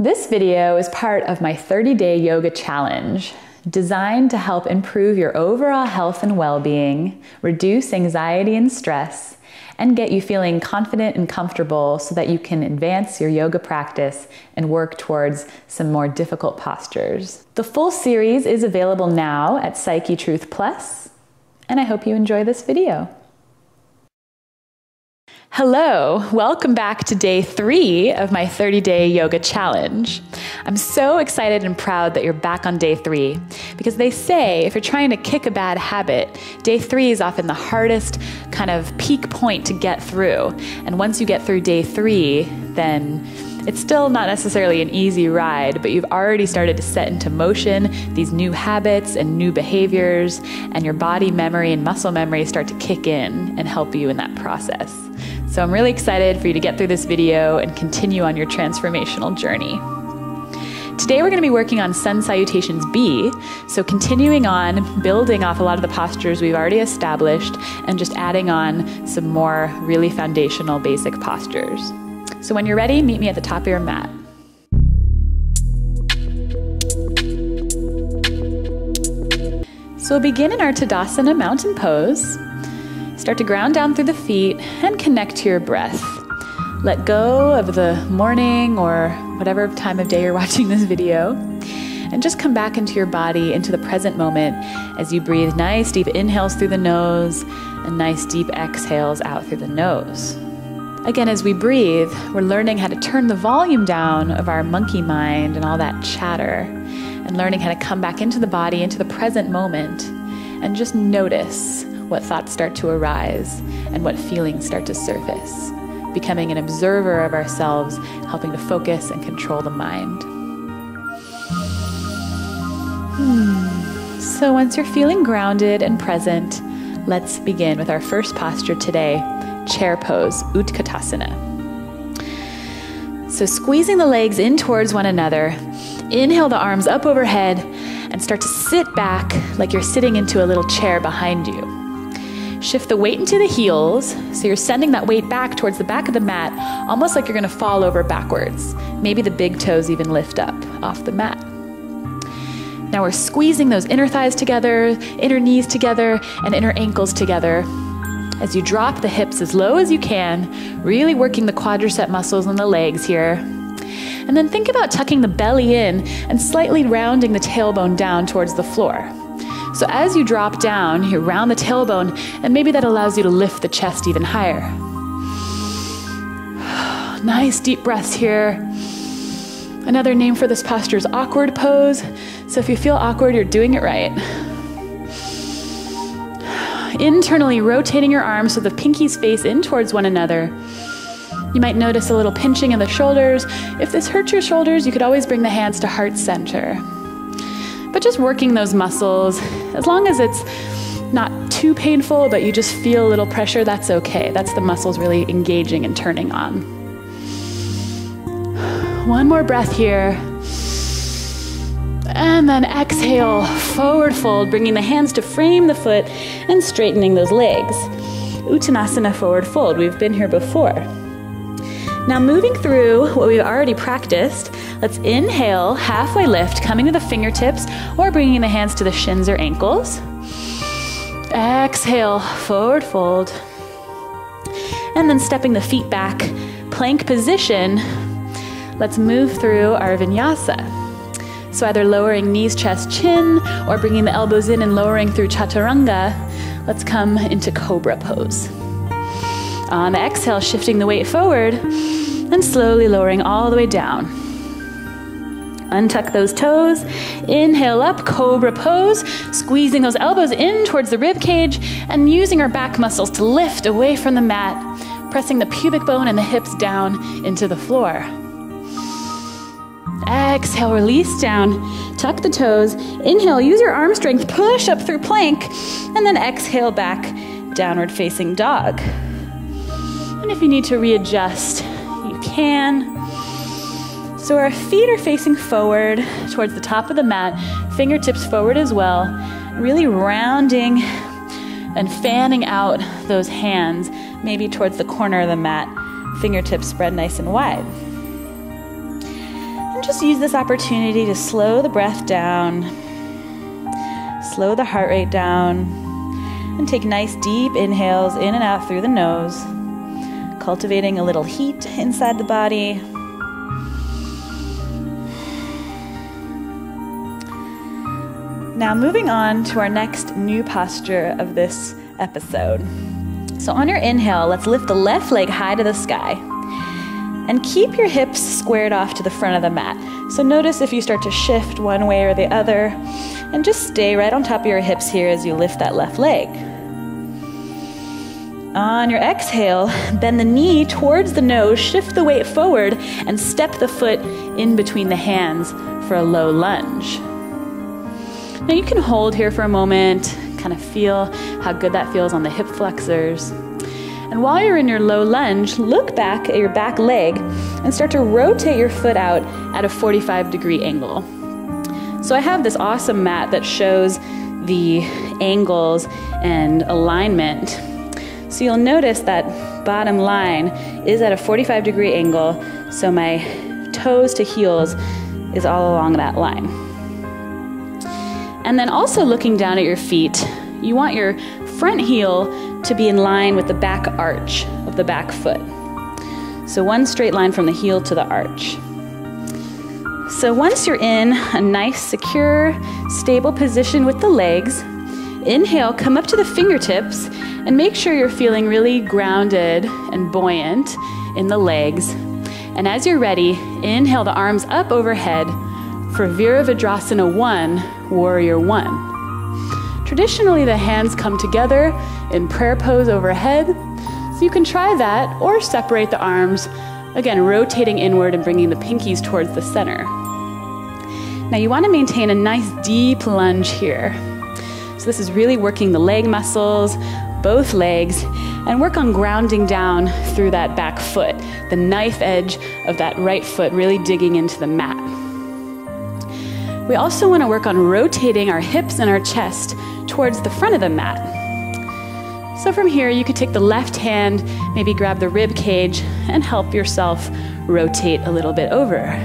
This video is part of my 30-day yoga challenge, designed to help improve your overall health and well-being, reduce anxiety and stress, and get you feeling confident and comfortable so that you can advance your yoga practice and work towards some more difficult postures. The full series is available now at Psychetruth Plus, and I hope you enjoy this video. Hello, welcome back to day 3 of my 30-day yoga challenge. I'm so excited and proud that you're back on day 3 because they say if you're trying to kick a bad habit, day 3 is often the hardest kind of peak point to get through. And once you get through day 3, then it's still not necessarily an easy ride, but you've already started to set into motion these new habits and new behaviors, and your body memory and muscle memory start to kick in and help you in that process. So I'm really excited for you to get through this video and continue on your transformational journey. Today we're going to be working on Sun Salutation B, so continuing on building off a lot of the postures we've already established and just adding on some more really foundational basic postures. So when you're ready, meet me at the top of your mat. So we'll begin in our Tadasana mountain pose. Start to ground down through the feet and connect to your breath. Let go of the morning or whatever time of day you're watching this video, and just come back into your body, into the present moment as you breathe nice deep inhales through the nose and nice deep exhales out through the nose. Again, as we breathe, we're learning how to turn the volume down of our monkey mind and all that chatter, and learning how to come back into the body, into the present moment, and just notice what thoughts start to arise and what feelings start to surface, becoming an observer of ourselves, helping to focus and control the mind. So once you're feeling grounded and present, let's begin with our first posture today, chair pose, Utkatasana. So squeezing the legs in towards one another, inhale the arms up overhead and start to sit back like you're sitting into a little chair behind you. Shift the weight into the heels, so you're sending that weight back towards the back of the mat, almost like you're going to fall over backwards. Maybe the big toes even lift up off the mat. Now we're squeezing those inner thighs together, inner knees together, and inner ankles together. As you drop the hips as low as you can, really working the quadricep muscles on the legs here. And then think about tucking the belly in and slightly rounding the tailbone down towards the floor. So as you drop down, you round the tailbone, and maybe that allows you to lift the chest even higher. Nice deep breaths here. Another name for this posture is awkward pose. So if you feel awkward, you're doing it right. Internally rotating your arms so the pinkies face in towards one another. You might notice a little pinching in the shoulders. If this hurts your shoulders, you could always bring the hands to heart center. But just working those muscles, as long as it's not too painful, but you just feel a little pressure, that's okay. That's the muscles really engaging and turning on. One more breath here. And then exhale, forward fold, bringing the hands to frame the foot and straightening those legs. Uttanasana, forward fold. We've been here before. Now moving through what we've already practiced, let's inhale, halfway lift, coming to the fingertips or bringing the hands to the shins or ankles. Exhale, forward fold. And then stepping the feet back, plank position. Let's move through our vinyasa. So either lowering knees, chest, chin, or bringing the elbows in and lowering through chaturanga. Let's come into cobra pose. On the exhale, shifting the weight forward and slowly lowering all the way down. Untuck those toes, inhale up, cobra pose, squeezing those elbows in towards the rib cage and using our back muscles to lift away from the mat, pressing the pubic bone and the hips down into the floor. Exhale, release down, tuck the toes, inhale, use your arm strength, push up through plank, and then exhale back, downward facing dog. And if you need to readjust, you can. So our feet are facing forward towards the top of the mat, fingertips forward as well, really rounding and fanning out those hands, maybe towards the corner of the mat, fingertips spread nice and wide. And just use this opportunity to slow the breath down, slow the heart rate down, and take nice deep inhales in and out through the nose, cultivating a little heat inside the body. Now moving on to our next new posture of this episode. So on your inhale, let's lift the left leg high to the sky and keep your hips squared off to the front of the mat. So notice if you start to shift one way or the other, and just stay right on top of your hips here as you lift that left leg. On your exhale, bend the knee towards the nose, shift the weight forward, and step the foot in between the hands for a low lunge. Now you can hold here for a moment, kind of feel how good that feels on the hip flexors. And while you're in your low lunge, look back at your back leg and start to rotate your foot out at a 45-degree angle. So I have this awesome mat that shows the angles and alignment. So you'll notice that bottom line is at a 45-degree angle, so my toes to heels is all along that line. And then also looking down at your feet, you want your front heel to be in line with the back arch of the back foot. So one straight line from the heel to the arch. So once you're in a nice, secure, stable position with the legs, inhale, come up to the fingertips, and make sure you're feeling really grounded and buoyant in the legs. And as you're ready, inhale the arms up overhead for Virabhadrasana 1, Warrior 1. Traditionally, the hands come together in prayer pose overhead, so you can try that or separate the arms, again, rotating inward and bringing the pinkies towards the center. Now you want to maintain a nice deep lunge here. So this is really working the leg muscles, both legs, and work on grounding down through that back foot, the knife edge of that right foot really digging into the mat. We also want to work on rotating our hips and our chest towards the front of the mat. So from here, you could take the left hand, maybe grab the rib cage, and help yourself rotate a little bit over.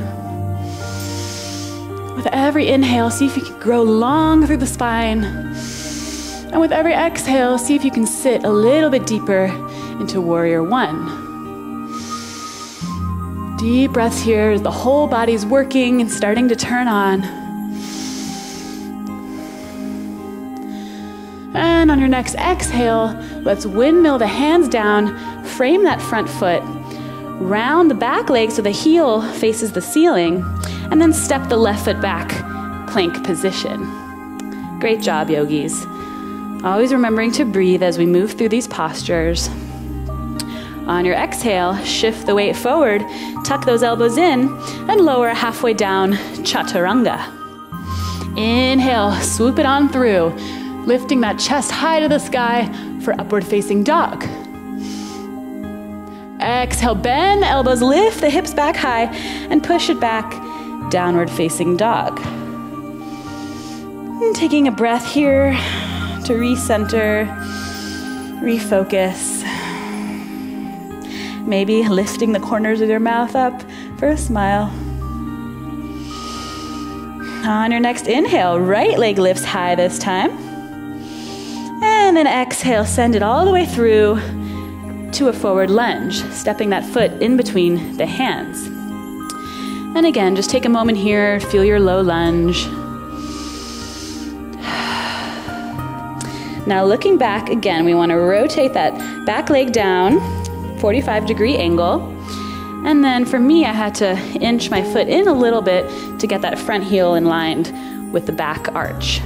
With every inhale, see if you can grow long through the spine. And with every exhale, see if you can sit a little bit deeper into Warrior 1. Deep breaths here as the whole body's working and starting to turn on. And on your next exhale, let's windmill the hands down, frame that front foot, round the back leg so the heel faces the ceiling, and then step the left foot back, plank position. Great job, yogis. Always remembering to breathe as we move through these postures. On your exhale, shift the weight forward, tuck those elbows in, and lower halfway down, Chaturanga. Inhale, swoop it on through, lifting that chest high to the sky for upward facing dog. Exhale, bend the elbows, lift the hips back high, and push it back, downward facing dog. And taking a breath here to recenter, refocus. Maybe lifting the corners of your mouth up for a smile. On your next inhale, right leg lifts high this time. And then exhale, send it all the way through to a forward lunge, stepping that foot in between the hands. And again, just take a moment here, feel your low lunge. Now looking back, again, we want to rotate that back leg down, 45-degree angle. And then for me, I had to inch my foot in a little bit to get that front heel in line with the back arch.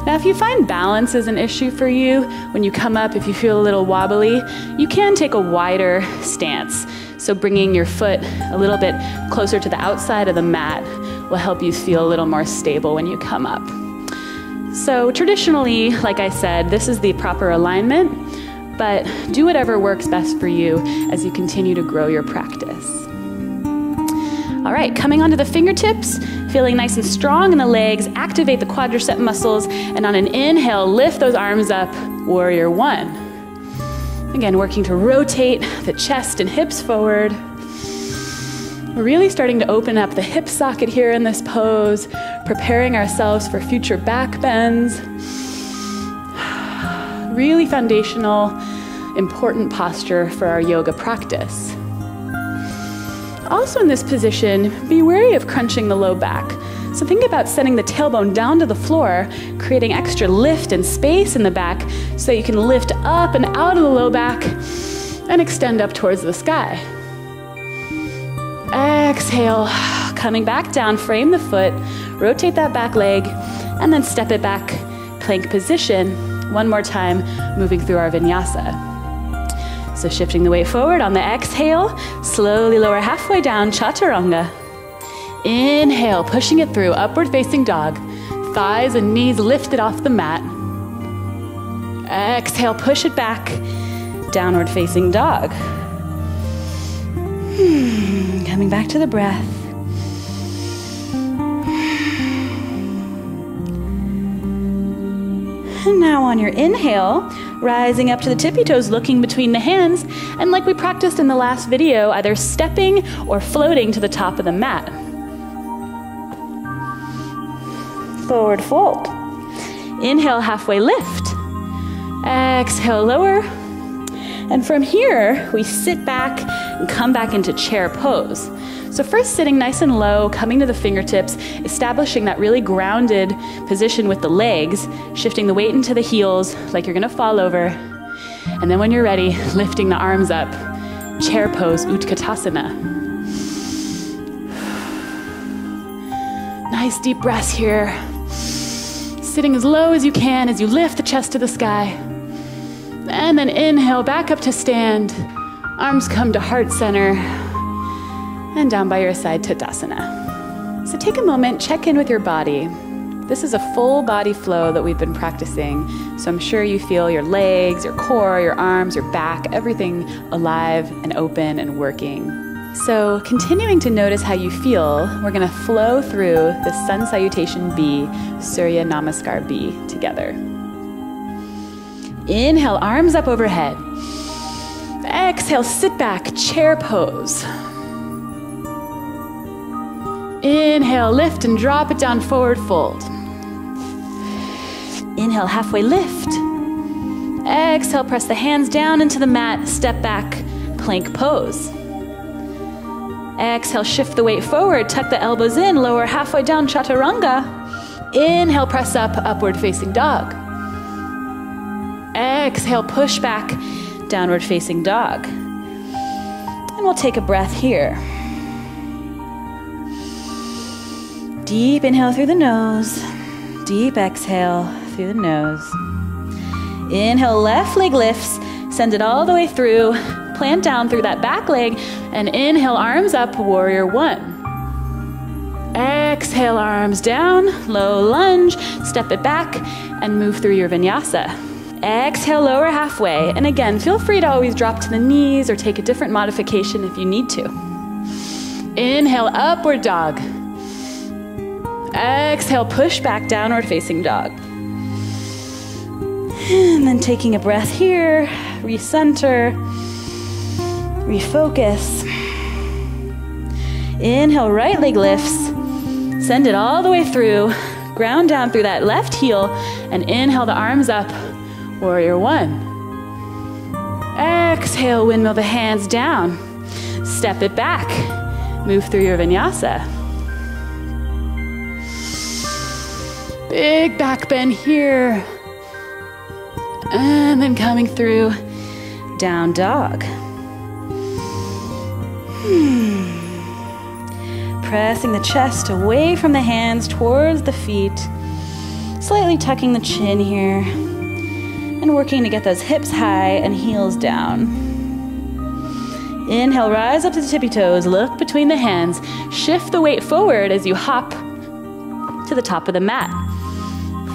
Now, if you find balance is an issue for you, when you come up, if you feel a little wobbly, you can take a wider stance. So bringing your foot a little bit closer to the outside of the mat will help you feel a little more stable when you come up. So traditionally, like I said, this is the proper alignment, but do whatever works best for you as you continue to grow your practice. All right, coming onto the fingertips, feeling nice and strong in the legs, activate the quadricep muscles, and on an inhale, lift those arms up, Warrior 1. Again, working to rotate the chest and hips forward. We're really starting to open up the hip socket here in this pose, preparing ourselves for future back bends. Really foundational, important posture for our yoga practice. Also in this position, be wary of crunching the low back. So think about sending the tailbone down to the floor, creating extra lift and space in the back so that you can lift up and out of the low back and extend up towards the sky. Exhale, coming back down, frame the foot, rotate that back leg, and then step it back, plank position. One more time, moving through our vinyasa. So shifting the weight forward on the exhale, slowly lower halfway down, chaturanga. Inhale, pushing it through, upward facing dog. Thighs and knees lifted off the mat. Exhale, push it back, downward facing dog. Coming back to the breath. And now on your inhale, rising up to the tippy toes, looking between the hands, and like we practiced in the last video, either stepping or floating to the top of the mat. Forward fold. Inhale, halfway lift. Exhale, lower. And from here, we sit back and come back into chair pose. So first sitting nice and low, coming to the fingertips, establishing that really grounded position with the legs, shifting the weight into the heels like you're gonna fall over. And then when you're ready, lifting the arms up, chair pose, Utkatasana. Nice deep breaths here. Sitting as low as you can as you lift the chest to the sky. And then inhale, back up to stand. Arms come to heart center. And down by your side, Tadasana. So take a moment, check in with your body. This is a full body flow that we've been practicing. So I'm sure you feel your legs, your core, your arms, your back, everything alive and open and working. So continuing to notice how you feel, we're gonna flow through the Sun Salutation B, Surya Namaskar B together. Inhale, arms up overhead. Exhale, sit back, chair pose. Inhale, lift and drop it down, forward fold. Inhale, halfway lift. Exhale, press the hands down into the mat, step back, plank pose. Exhale, shift the weight forward, tuck the elbows in, lower halfway down, chaturanga. Inhale, press up, upward facing dog. Exhale, push back, downward facing dog. And we'll take a breath here. Deep inhale through the nose. Deep exhale through the nose. Inhale, left leg lifts. Send it all the way through. Plant down through that back leg. And inhale, arms up, warrior one. Exhale, arms down, low lunge. Step it back and move through your vinyasa. Exhale, lower halfway. And again, feel free to always drop to the knees or take a different modification if you need to. Inhale, upward dog. Exhale, push back, downward facing dog. And then taking a breath here, recenter, refocus. Inhale, right leg lifts. Send it all the way through. Ground down through that left heel. And inhale the arms up. Warrior one. Exhale, windmill the hands down. Step it back. Move through your vinyasa. Big back bend here. And then coming through, down dog. Pressing the chest away from the hands towards the feet. Slightly tucking the chin here. And working to get those hips high and heels down. Inhale, rise up to the tippy toes, look between the hands, shift the weight forward as you hop to the top of the mat.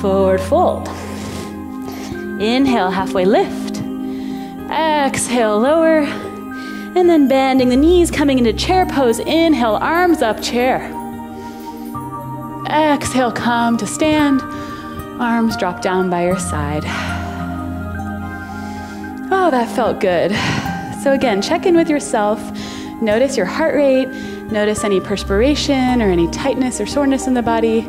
Forward fold. Inhale, halfway lift. Exhale, lower. And then bending the knees, coming into chair pose. Inhale, arms up, chair. Exhale, come to stand. Arms drop down by your side. Oh, that felt good. So again, check in with yourself. Notice your heart rate. Notice any perspiration or any tightness or soreness in the body.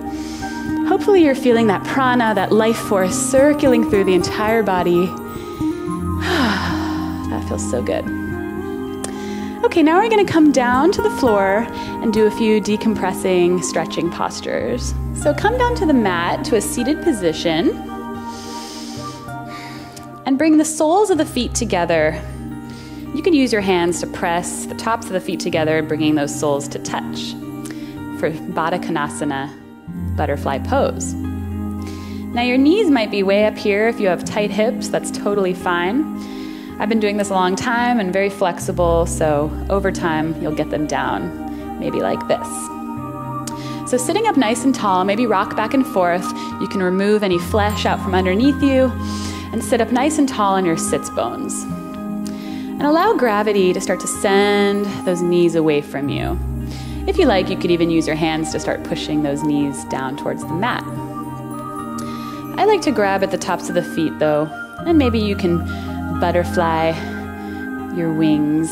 Hopefully you're feeling that prana, that life force circling through the entire body. That feels so good. Okay, now we're going to come down to the floor and do a few decompressing, stretching postures. So come down to the mat to a seated position and bring the soles of the feet together. You can use your hands to press the tops of the feet together, bringing those soles to touch for Baddha Konasana, butterfly pose. Now your knees might be way up here. If you have tight hips, that's totally fine. I've been doing this a long time and very flexible, so over time you'll get them down, maybe like this. So sitting up nice and tall, maybe rock back and forth. You can remove any flesh out from underneath you and sit up nice and tall on your sits bones. And allow gravity to start to send those knees away from you. If you like, you could even use your hands to start pushing those knees down towards the mat. I like to grab at the tops of the feet though, and maybe you can butterfly your wings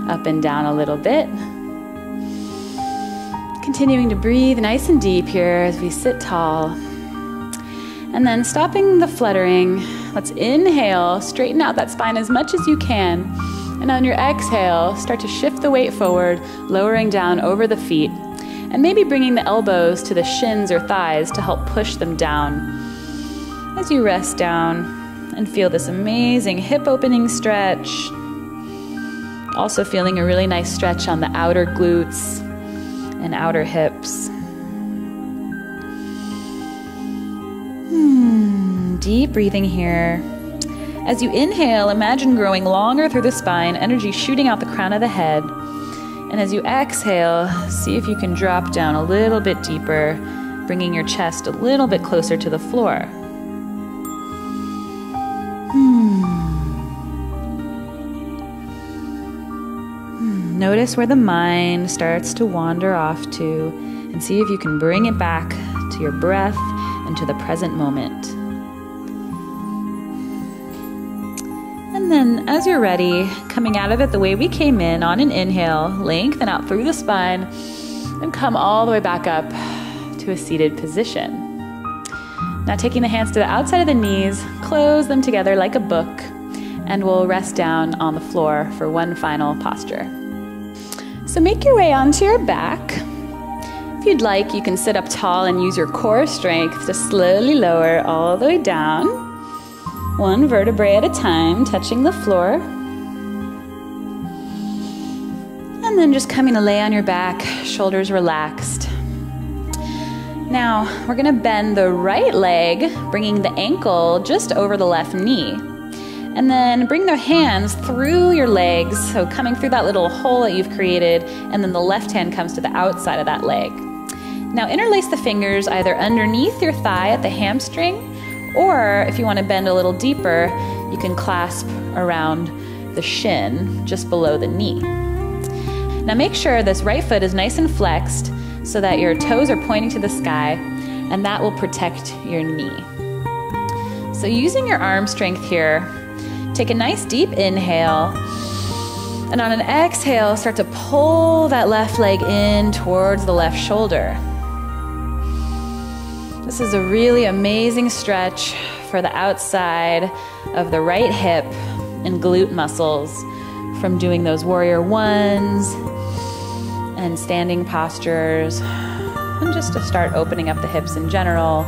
up and down a little bit. Continuing to breathe nice and deep here as we sit tall. And then stopping the fluttering, let's inhale, straighten out that spine as much as you can. And on your exhale, start to shift the weight forward, lowering down over the feet, and maybe bringing the elbows to the shins or thighs to help push them down. As you rest down and feel this amazing hip opening stretch. Also feeling a really nice stretch on the outer glutes and outer hips. Deep breathing here. As you inhale, imagine growing longer through the spine, energy shooting out the crown of the head. And as you exhale, see if you can drop down a little bit deeper, bringing your chest a little bit closer to the floor. Notice where the mind starts to wander off to, and see if you can bring it back to your breath and to the present moment. And then as you're ready, coming out of it the way we came in on an inhale, lengthen out through the spine and come all the way back up to a seated position. Now taking the hands to the outside of the knees, close them together like a book, and we'll rest down on the floor for one final posture. So make your way onto your back. If you'd like, you can sit up tall and use your core strength to slowly lower all the way down, one vertebrae at a time, touching the floor. And then just coming to lay on your back, shoulders relaxed. Now, we're gonna bend the right leg, bringing the ankle just over the left knee. And then bring the hands through your legs, so coming through that little hole that you've created, and then the left hand comes to the outside of that leg. Now interlace the fingers either underneath your thigh at the hamstring, or if you want to bend a little deeper, you can clasp around the shin just below the knee. Now make sure this right foot is nice and flexed so that your toes are pointing to the sky, and that will protect your knee. So using your arm strength here, take a nice deep inhale, and on an exhale, start to pull that left leg in towards the left shoulder. This is a really amazing stretch for the outside of the right hip and glute muscles from doing those warrior ones and standing postures, and just to start opening up the hips in general.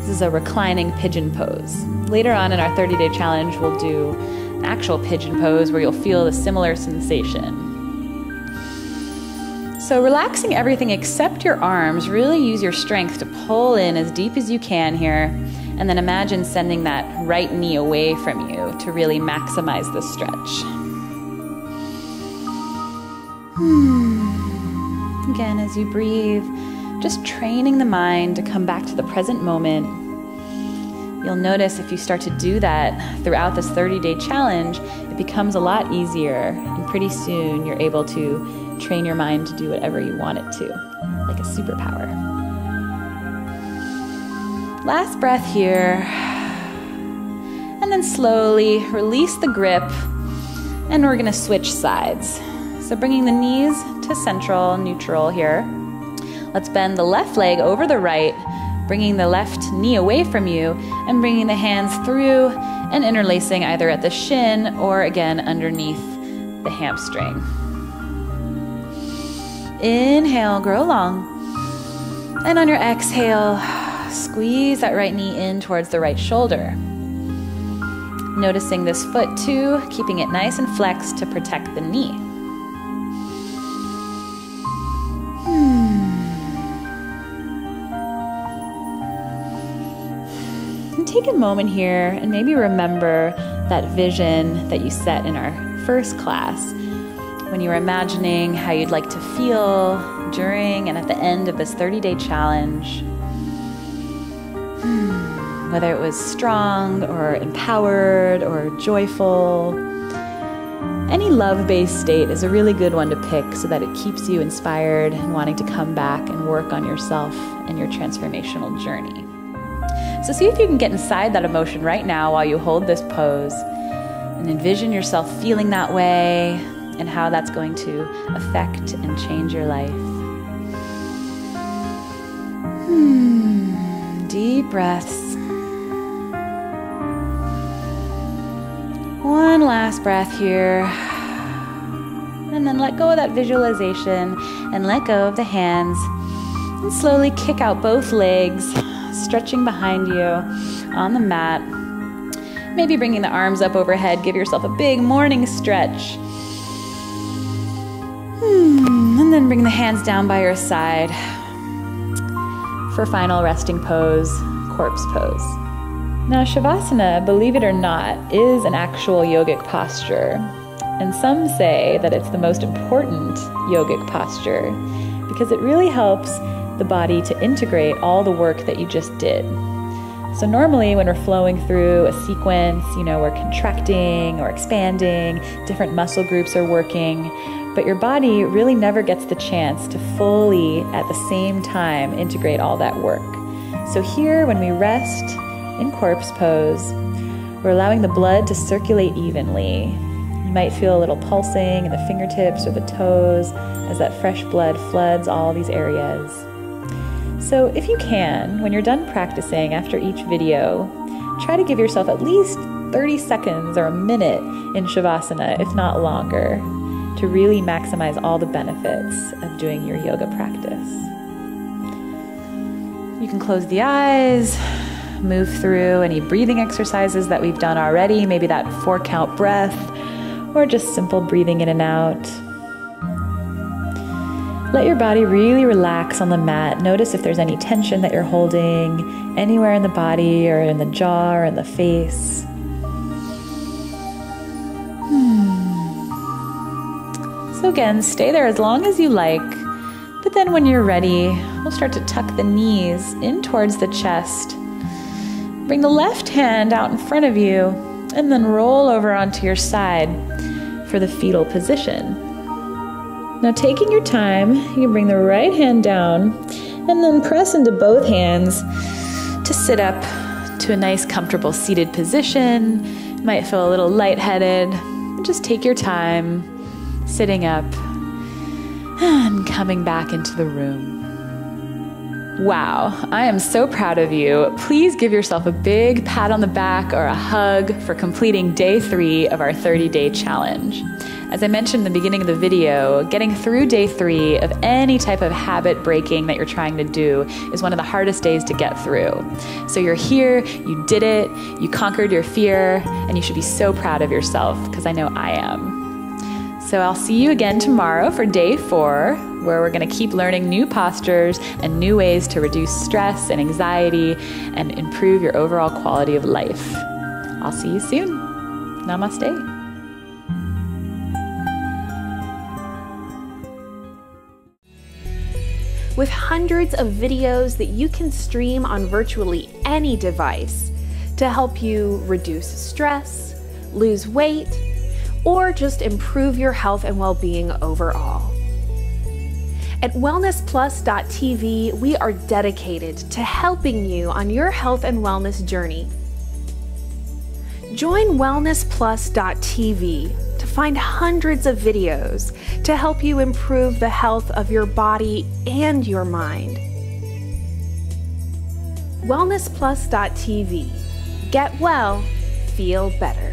This is a reclining pigeon pose. Later on in our 30-day challenge, we'll do an actual pigeon pose where you'll feel a similar sensation. So relaxing everything except your arms, really use your strength to pull in as deep as you can here, and then imagine sending that right knee away from you to really maximize the stretch. Again, as you breathe, just training the mind to come back to the present moment. You'll notice if you start to do that throughout this 30-day challenge, it becomes a lot easier, and pretty soon you're able to train your mind to do whatever you want it to, like a superpower. Last breath here, and then slowly release the grip, and we're gonna switch sides. So bringing the knees to to central, neutral here. Let's bend the left leg over the right, bringing the left knee away from you and bringing the hands through and interlacing either at the shin or again underneath the hamstring. Inhale, grow long. And on your exhale, squeeze that right knee in towards the right shoulder. Noticing this foot too, keeping it nice and flexed to protect the knee. And take a moment here and maybe remember that vision that you set in our first class when you were imagining how you'd like to feel during and at the end of this 30-day challenge. Whether it was strong or empowered or joyful. Any love-based state is a really good one to pick so that it keeps you inspired and wanting to come back and work on yourself and your transformational journey. So see if you can get inside that emotion right now while you hold this pose and envision yourself feeling that way and how that's going to affect and change your life. Deep breaths. One last breath here. And then let go of that visualization and let go of the hands. And slowly kick out both legs, stretching behind you on the mat. Maybe bringing the arms up overhead. Give yourself a big morning stretch. And then bring the hands down by your side for final resting pose, corpse pose. Now, Shavasana, believe it or not, is an actual yogic posture. And some say that it's the most important yogic posture because it really helps the body to integrate all the work that you just did. So normally when we're flowing through a sequence, we're contracting or expanding, different muscle groups are working, but your body really never gets the chance to fully, at the same time, integrate all that work. So here, when we rest in corpse pose, we're allowing the blood to circulate evenly. You might feel a little pulsing in the fingertips or the toes as that fresh blood floods all these areas. So if you can, when you're done practicing after each video, try to give yourself at least 30 seconds or a minute in Shavasana, if not longer, to really maximize all the benefits of doing your yoga practice. You can close the eyes, move through any breathing exercises that we've done already, maybe that 4-count breath, or just simple breathing in and out. Let your body really relax on the mat. Notice if there's any tension that you're holding anywhere in the body or in the jaw or in the face. So again, stay there as long as you like, but then when you're ready, we'll start to tuck the knees in towards the chest. Bring the left hand out in front of you, and then roll over onto your side for the fetal position. Now taking your time, you can bring the right hand down, and then press into both hands to sit up to a nice comfortable seated position. You might feel a little lightheaded. Just take your time, sitting up and coming back into the room. Wow, I am so proud of you. Please give yourself a big pat on the back or a hug for completing day 3 of our 30-day challenge. As I mentioned in the beginning of the video, getting through day 3 of any type of habit breaking that you're trying to do is one of the hardest days to get through. So you're here, you did it, you conquered your fear, and you should be so proud of yourself, because I know I am. So I'll see you again tomorrow for day 4, where we're going to keep learning new postures and new ways to reduce stress and anxiety and improve your overall quality of life. I'll see you soon. Namaste. With hundreds of videos that you can stream on virtually any device to help you reduce stress, lose weight, or just improve your health and well-being overall. At WellnessPLUS.tv, we are dedicated to helping you on your health and wellness journey. Join WellnessPLUS.tv to find hundreds of videos to help you improve the health of your body and your mind. WellnessPLUS.tv. Get well, feel better.